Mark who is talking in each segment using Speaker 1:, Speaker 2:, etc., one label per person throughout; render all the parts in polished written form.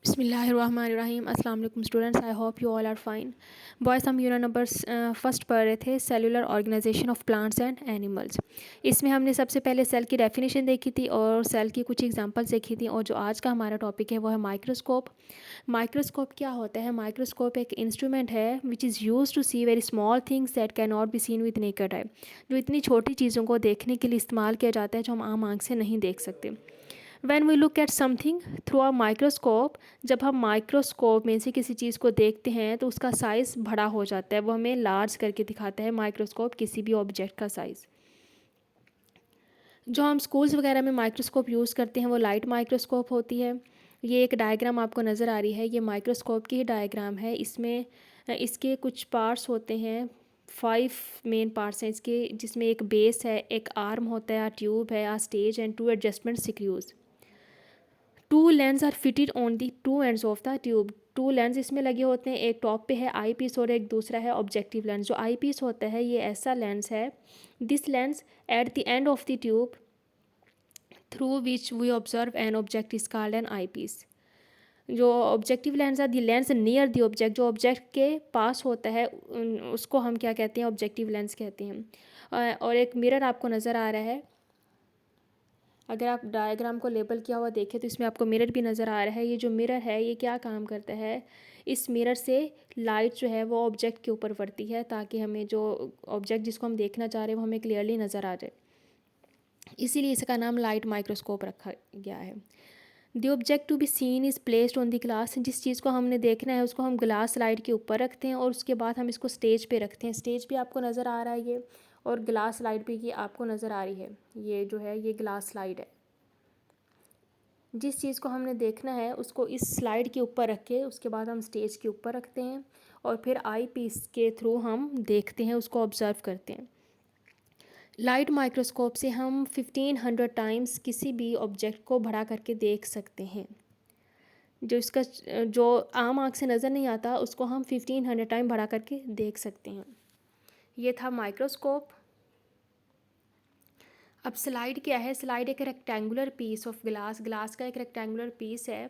Speaker 1: बिस्मिल्लाहिर्रहमानिर्रहीम। अस्सलाम वालेकुम students, I hope you all are fine. Boys, हम यूनिट नंबर फर्स्ट पढ़ रहे थे cellular organization of plants and animals. इसमें हमने सबसे पहले सेल की डेफिनेशन देखी थी और सेल की कुछ एग्जांपल्स देखी थी, और जो आज का हमारा टॉपिक है वो है माइक्रोस्कोप। माइक्रोस्कोप क्या होता है? माइक्रोस्कोप एक इंस्ट्रूमेंट है which is use to see very small things that can not be seen with naked eye, जो इतनी छोटी चीज़ों को देखने के लिए इस्तेमाल किया जाता है जो हम आम आँख से नहीं देख सकते। When we look at something through a microscope, जब हम माइक्रोस्कोप में से किसी चीज़ को देखते हैं तो उसका साइज़ बड़ा हो जाता है, वो हमें लार्ज करके दिखाता है माइक्रोस्कोप किसी भी ऑब्जेक्ट का साइज़। जो हम स्कूल्स वगैरह में माइक्रोस्कोप यूज़ करते हैं वो लाइट माइक्रोस्कोप होती है। ये एक डायग्राम आपको नज़र आ रही है, ये माइक्रोस्कोप की ही डायग्राम है। इसमें इसके कुछ पार्ट्स होते हैं, 5 मेन पार्ट्स हैं इसके, जिसमें एक बेस है, एक आर्म होता है, ट्यूब है, stage and 2 adjustment screws. 2 lens are fitted on the 2 ends of the tube. 2 lens इसमें लगे होते हैं, एक टॉप पे है आई पीस और एक दूसरा है ऑब्जेक्टिव लेंस। जो आई पीस होता है ये ऐसा लेंस है, this lens at the end of the tube through which we observe an object is called an eyepiece. जो ऑब्जेक्टिव लेंस है, the lens near the object, जो ऑब्जेक्ट के पास होता है उसको हम क्या कहते हैं? ऑब्जेक्टिव लेंस कहते हैं। और एक मिरर आपको नज़र आ रहा है, अगर आप डायग्राम को लेबल किया हुआ देखें तो इसमें आपको मिरर भी नज़र आ रहा है। ये जो मिरर है ये क्या काम करता है? इस मिरर से लाइट जो है वो ऑब्जेक्ट के ऊपर पड़ती है ताकि हमें जो ऑब्जेक्ट जिसको हम देखना चाह रहे हैं वो हमें क्लियरली नज़र आ जाए, इसीलिए इसका नाम लाइट माइक्रोस्कोप रखा गया है। The object to be seen is placed on the glass, जिस चीज़ को हमने देखना है उसको हम ग्लास स्लाइड के ऊपर रखते हैं और उसके बाद हम इसको स्टेज पे रखते हैं। स्टेज पे आपको नज़र आ रहा है ये, और ग्लास स्लाइड पे ये आपको नज़र आ रही है, ये जो है ये ग्लास स्लाइड है। जिस चीज़ को हमने देखना है उसको इस स्लाइड के ऊपर रख के उसके बाद हम स्टेज के ऊपर रखते हैं और फिर आई पीस के थ्रू हम देखते हैं, उसको ऑब्ज़र्व करते हैं। लाइट माइक्रोस्कोप से हम 1500 टाइम्स किसी भी ऑब्जेक्ट को बड़ा करके देख सकते हैं। जो आम आँख से नज़र नहीं आता उसको हम 1500 टाइम बड़ा करके देख सकते हैं। ये था माइक्रोस्कोप। अब स्लाइड क्या है? स्लाइड एक rectangular piece of glass, glass का एक रेक्टेंगुलर पीस है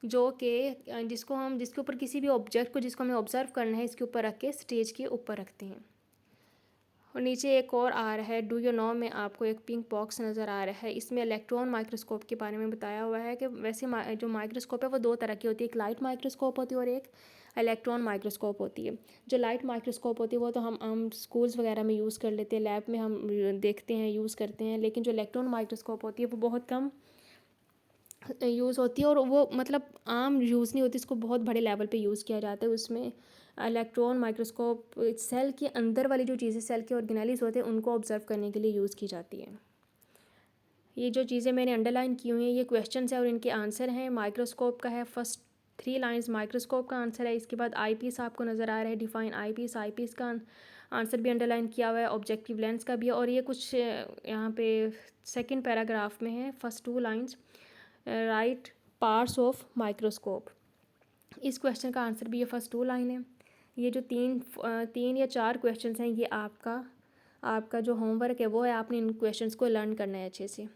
Speaker 1: जो कि जिसके ऊपर किसी भी ऑब्जेक्ट को जिसको हमें ऑब्जर्व करना है इसके ऊपर रख के स्टेज के ऊपर रखते हैं। और नीचे एक और आ रहा है, डू यू नो में आपको एक पिंक बॉक्स नज़र आ रहा है, इसमें इलेक्ट्रॉन माइक्रोस्कोप के बारे में बताया हुआ है कि वैसे जो माइक्रोस्कोप है वो 2 तरह की होती है, एक लाइट माइक्रोस्कोप होती है और एक इलेक्ट्रॉन माइक्रोस्कोप होती है। जो लाइट माइक्रोस्कोप होती है वो तो हम स्कूल्स वगैरह में यूज़ कर लेते हैं, लैब में हम देखते हैं, यूज़ करते हैं, लेकिन जो इलेक्ट्रॉन माइक्रोस्कोप होती है वो बहुत कम यूज़ होती है और वो मतलब आम यूज़ नहीं होती, इसको बहुत बड़े लेवल पे यूज़ किया जाता है। उसमें इलेक्ट्रॉन माइक्रोस्कोप सेल के अंदर वाली जो चीज़ें सेल के ऑर्गेनेल्स होते हैं उनको ऑब्जर्व करने के लिए यूज़ की जाती है। ये जो चीज़ें मैंने अंडरलाइन की हुई हैं ये क्वेश्चंस हैं और इनके आंसर हैं। माइक्रोस्कोप का है फर्स्ट 3 लाइंस माइक्रोस्कोप का आंसर है, इसके बाद आई पीस आपको नज़र आ रहा है, डिफाइन आई पीस का आंसर भी अंडरलाइन किया हुआ है, ऑब्जेक्टिव लेंस का भी है, और ये कुछ यहाँ पे सेकेंड पैराग्राफ में है, first 2 lines right parts of microscope. इस क्वेश्चन का आंसर भी ये फर्स्ट 2 लाइन है। ये जो तीन या 4 क्वेश्चंस हैं ये आपका जो होमवर्क है वो है, आपने इन क्वेश्चंस को लर्न करना है अच्छे से।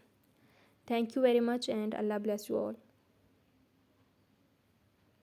Speaker 1: Thank you very much and Allah bless you all.